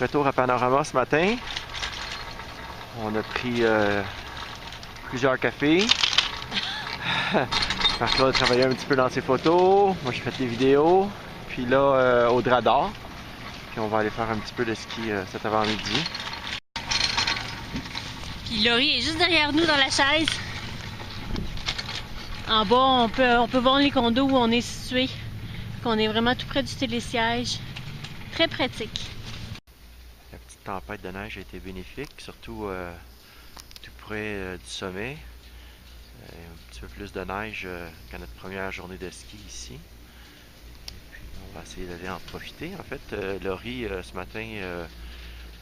Retour à Panorama ce matin. On a pris plusieurs cafés. Marc-Claude travaillait un petit peu dans ses photos. Moi, j'ai fait des vidéos. Puis là, au Dradar. Puis on va aller faire un petit peu de ski cet avant-midi. Puis Laurie est juste derrière nous dans la chaise. En bas, on peut voir les condos où on est situé. On est vraiment tout près du télésiège. Très pratique. La petite tempête de neige a été bénéfique, surtout tout près du sommet. Un petit peu plus de neige qu'à notre première journée de ski ici. Puis on va essayer d'aller en profiter. En fait, Laurie, ce matin,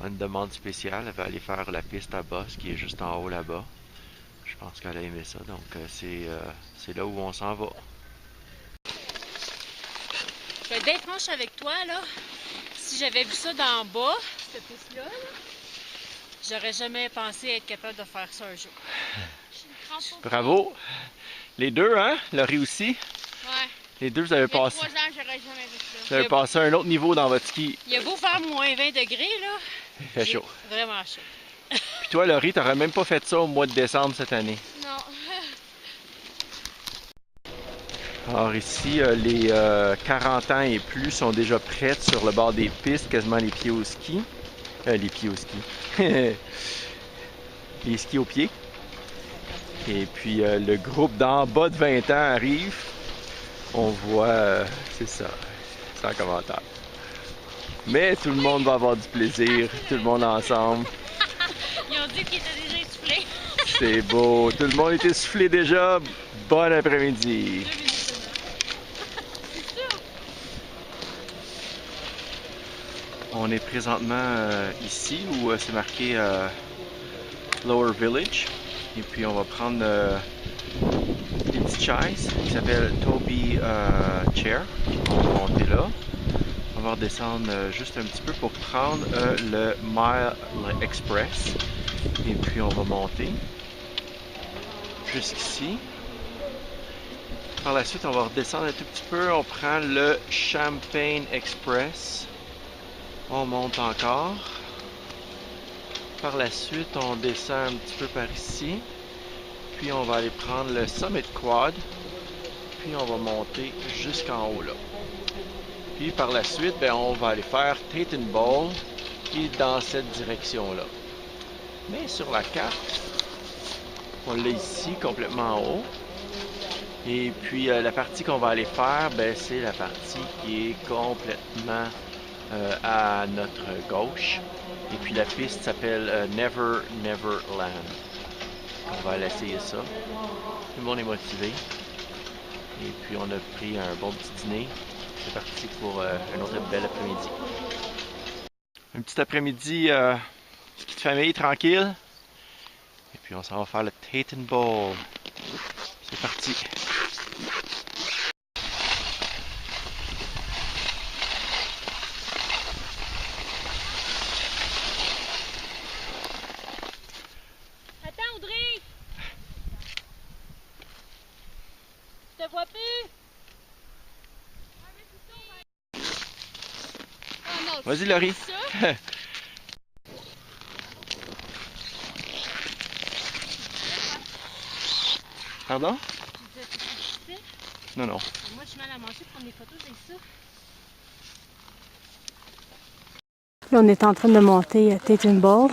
a une demande spéciale. Elle va aller faire la piste à bosse qui est juste en haut là-bas. Je pense qu'elle a aimé ça, donc c'est là où on s'en va. Je vais être bien franche avec toi, là. Si j'avais vu ça d'en bas, cette piste-là, j'aurais jamais pensé être capable de faire ça un jour. Bravo! Les deux, hein? Laurie aussi? Ouais. Les deux, vous avez passé. 3 ans, j'aurais jamais vu ça. Vous avez passé à un autre niveau dans votre ski. Il a beau faire moins 20 degrés, là. Il fait chaud. Vraiment chaud. Puis toi, Laurie, t'aurais même pas fait ça au mois de décembre cette année. Non. Alors ici, les 40 ans et plus sont déjà prêtes sur le bord des pistes, quasiment les pieds au ski. Les pieds au ski. Les skis aux pieds. Et puis le groupe d'en bas de 20 ans arrive. On voit, c'est ça, sans commentaire. Mais tout le monde va avoir du plaisir, tout le monde ensemble. Ils ont dit qu'ils étaient déjà essoufflés. C'est beau, tout le monde est essoufflé déjà. Bon après-midi. On est présentement ici où c'est marqué Lower Village. Et puis on va prendre une petite chaise qui s'appelle Toby Chair. On va monter là. On va redescendre juste un petit peu pour prendre le Mile Express. Et puis on va monter jusqu'ici. Par la suite, on va redescendre un tout petit peu. On prend le Champagne Express. On monte encore. Par la suite, on descend un petit peu par ici. Puis on va aller prendre le Summit Quad. Puis on va monter jusqu'en haut là. Puis par la suite, ben, on va aller faire Tate & Ball qui est dans cette direction-là. Mais sur la carte, on l'a ici complètement en haut. Et puis la partie qu'on va aller faire, ben, c'est la partie qui est complètement à notre gauche. Et puis la piste s'appelle Never Never Land. On va aller essayer ça. Tout le monde est motivé. Et puis on a pris un bon petit dîner. C'est parti pour un autre bel après-midi. Un petit après-midi ski de famille tranquille. Et puis on s'en va faire le Tate & Ball. C'est parti. Attends, Audrey! Je te vois plus! Oh, vas-y, Laurie. Pardon? Non, non. Moi, je suis mal à manger pour prendre des photos, j'ai ça. Là, on est en train de monter Tate & Ball.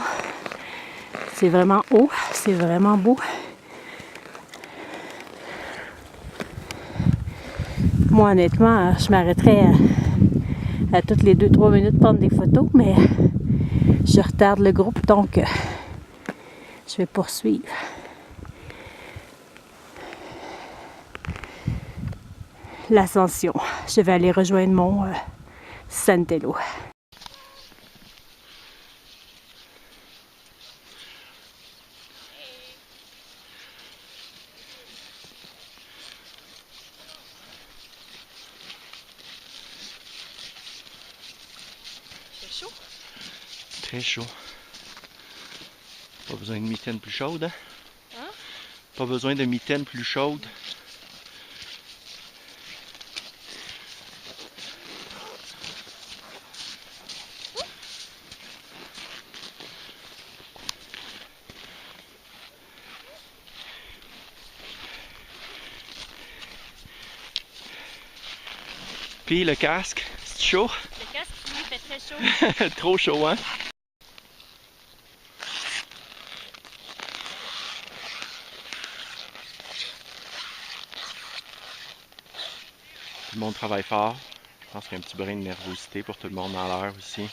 C'est vraiment haut, c'est vraiment beau. Moi, honnêtement, je m'arrêterais à toutes les 2-3 minutes prendre des photos, mais je retarde le groupe, donc je vais poursuivre. L'ascension. Je vais aller rejoindre mon Santello. C'est chaud? Très chaud. Pas besoin de mitaine plus chaude, hein? Hein? Pas besoin de mitaine plus chaude. Puis le casque, c'est chaud? Le casque, oui, fait très chaud. Trop chaud, hein? Tout le monde travaille fort. Je pense qu'il y a un petit brin de nervosité pour tout le monde dans l'air aussi.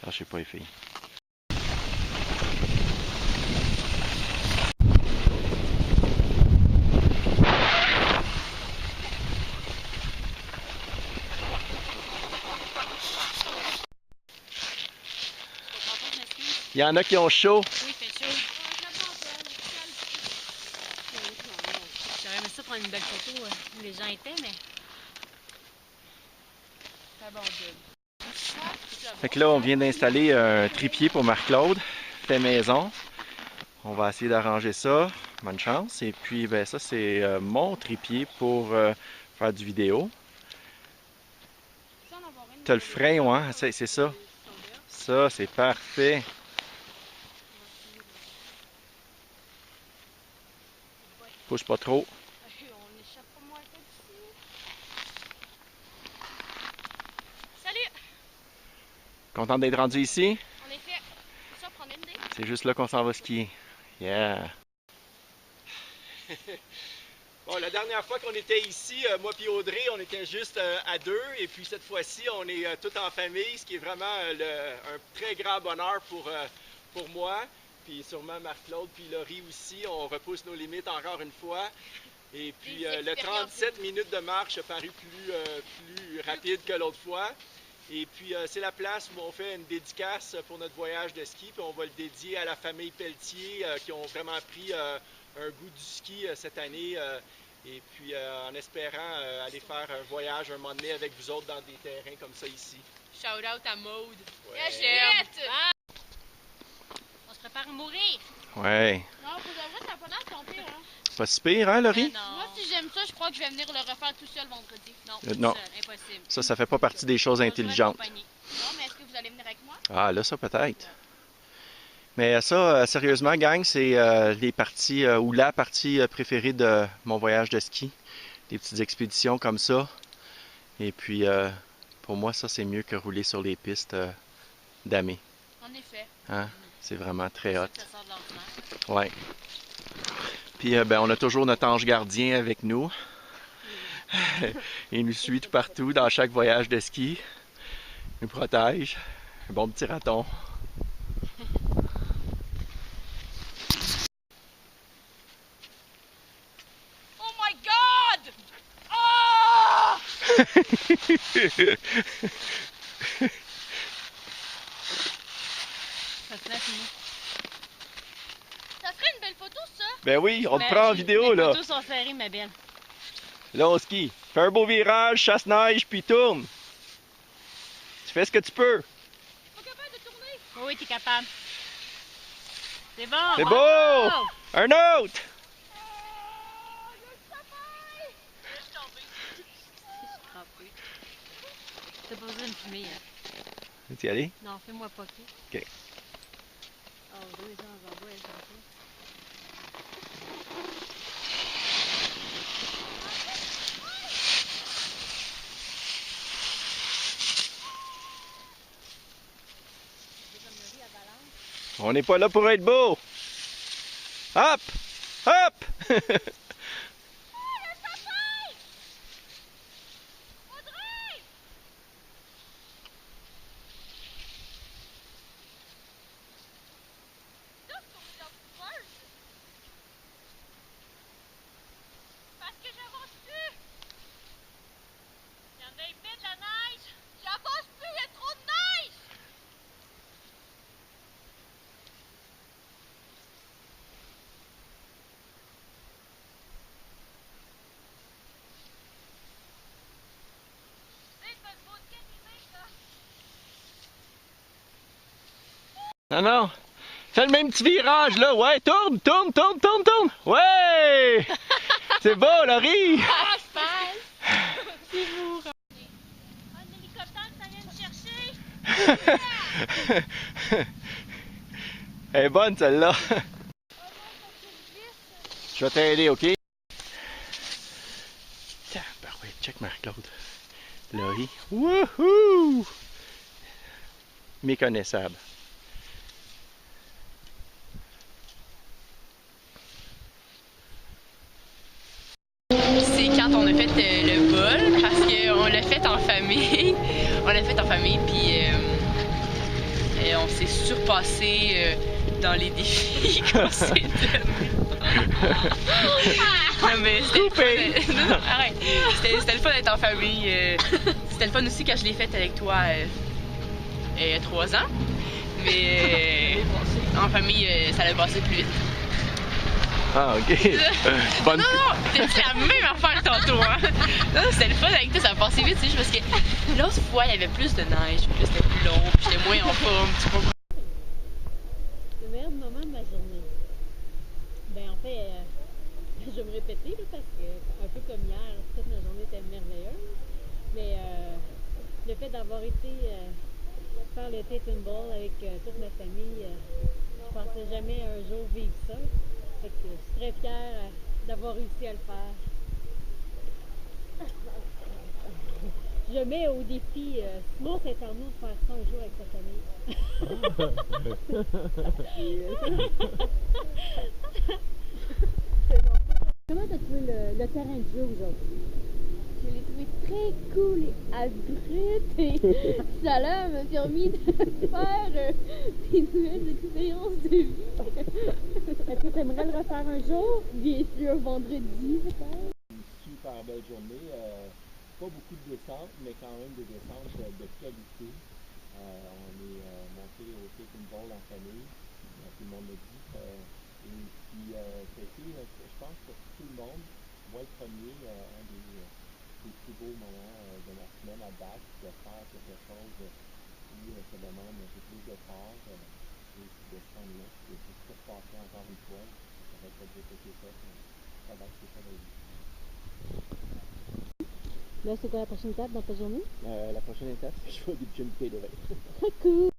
Lâchez pas les filles. Il y en a qui ont chaud. Oui, il fait chaud. J'aurais aimé ça prendre une belle photo où les gens étaient, mais... Fait que là, on vient d'installer un trépied pour Marc-Claude, fait maison. On va essayer d'arranger ça. Bonne chance. Et puis, ben ça, c'est mon trépied pour faire du vidéo. T'as le frein, ouais, c'est ça. Ça, c'est parfait. Pousse pas trop. Salut! Content d'être rendu ici? En effet, ça prend une idée. C'est juste là qu'on s'en va skier. Yeah! Bon, la dernière fois qu'on était ici, moi et Audrey, on était juste à deux. Et puis cette fois-ci, on est tout en famille, ce qui est vraiment un très grand bonheur pour moi. Puis sûrement Marc-Claude, puis Laurie aussi. On repousse nos limites encore une fois. Et puis le 37 minutes de marche a paru plus rapide que l'autre fois. Et puis c'est la place où on fait une dédicace pour notre voyage de ski. Puis on va le dédier à la famille Pelletier qui ont vraiment pris un goût du ski cette année. Et puis en espérant aller faire un voyage un moment donné avec vous autres dans des terrains comme ça ici. Shout out à Maude. Ouais. On se prépare à mourir. Ouais. Non, pour de vrai, ça n'a pas l'air de ton pire, hein? Pas si pire, hein, Laurie? Non. Moi, si j'aime ça, je crois que je vais venir le refaire tout seul vendredi. Non, Non. seul, impossible. Ça fait pas partie des choses intelligentes. Non, mais est-ce que vous allez venir avec moi? Ah, là, ça peut-être. Mais ça, sérieusement, gang, c'est les parties ou la partie préférée de mon voyage de ski. Des petites expéditions comme ça. Et puis, pour moi, ça, c'est mieux que rouler sur les pistes damées. En effet. Hein? C'est vraiment très hot. Ça sort de l'ordinaire. Ouais. Puis, ben, on a toujours notre ange gardien avec nous. Il nous suit tout partout dans chaque voyage de ski. Il nous protège. Un bon petit raton. Oh my god! Oh! Ça se laisse, nous. Ça serait une belle photo, ça? Ben oui, on te Mais prend en vidéo, les là. photos sont serrées, ma belle. Là, on skie. Fais un beau virage, chasse-neige, puis tourne. Tu fais ce que tu peux. Pas capable de tourner? Oui, oui, t'es capable. C'est bon. C'est Wow! beau! Un autre! Oh, il y a le sapin! Je suis crampée. T'as pas besoin de fumer, hein? Veux-tu y aller? Non, fais-moi pas que. Ok. Oh, 2 ans en bas, elle s'en fait. On n'est pas là pour être beau. Hop! Hop! Oh, le sapin! Audrey! Là, faut que j'avance. Parce que j'avance plus! Il y en a épais de la neige. J'avance plus, il y a trop de neige! C'est pas le beau de Canada, ça. Non, non. Fais le même petit virage, là. Ouais, tourne, tourne, tourne, tourne, tourne. Ouais! C'est beau, Laurie! Ah, je passe! Un hélicoptère, ça vient me chercher. Elle est bonne celle-là. Je vais t'aider, ok? Tiens, parfait. Check Marc-Claude. Laurie. Wouhou! Méconnaissable. C'est quand on a fait le vol, parce qu'on l'a fait en famille. On l'a fait en famille, puis on s'est surpassé dans les défis qu'on s'est donnés. Non mais c'était le fun. Non, arrête. C'était le fun d'être en famille. C'était le fun aussi quand je l'ai fait avec toi il y a 3 ans. Mais en famille, ça allait passer plus vite. Ah, ok. Bonne... Non, c'était la même affaire tantôt, hein. Non, c'était le fun avec toi, ça a passé vite, c'est juste parce que l'autre fois, il y avait plus de neige, puis là, c'était plus long, puis j'étais moins en forme, tu vois. Le meilleur moment de ma journée. Ben en fait, je vais me répéter là, parce que un peu comme hier, toute ma journée était merveilleuse. Mais le fait d'avoir été faire le Titan Ball avec toute ma famille, je pensais jamais un jour vivre ça. Fait que je suis très fière d'avoir réussi à le faire. Je mets au défi Simon Saint-Arnaud de faire ça un jour avec sa famille. Comment t'as trouvé le terrain de jeu aujourd'hui? Je l'ai trouvé très cool et abrupt et ça là m'a permis de faire des nouvelles expériences de vie. Est-ce que tu aimerais le refaire un jour? Bien sûr, vendredi peut-être. Une super belle journée. Pas beaucoup de descentes, mais quand même des descentes de qualité. On est monté au Titan Ball en famille, tout le monde l'a dit. Et puis, c'était, je pense, pour tout le monde, moi le premier, un des plus beaux moments de la semaine à date, de faire quelque chose où ça demande un peu plus d'effort. Et puis de se rendre là, puis de se repasser encore une fois. Ça va être répéter ça, mais ça va être ça la vie. Là, c'est quoi la prochaine étape dans ta journée? La prochaine étape, c'est que je vais au gym P2. Très cool!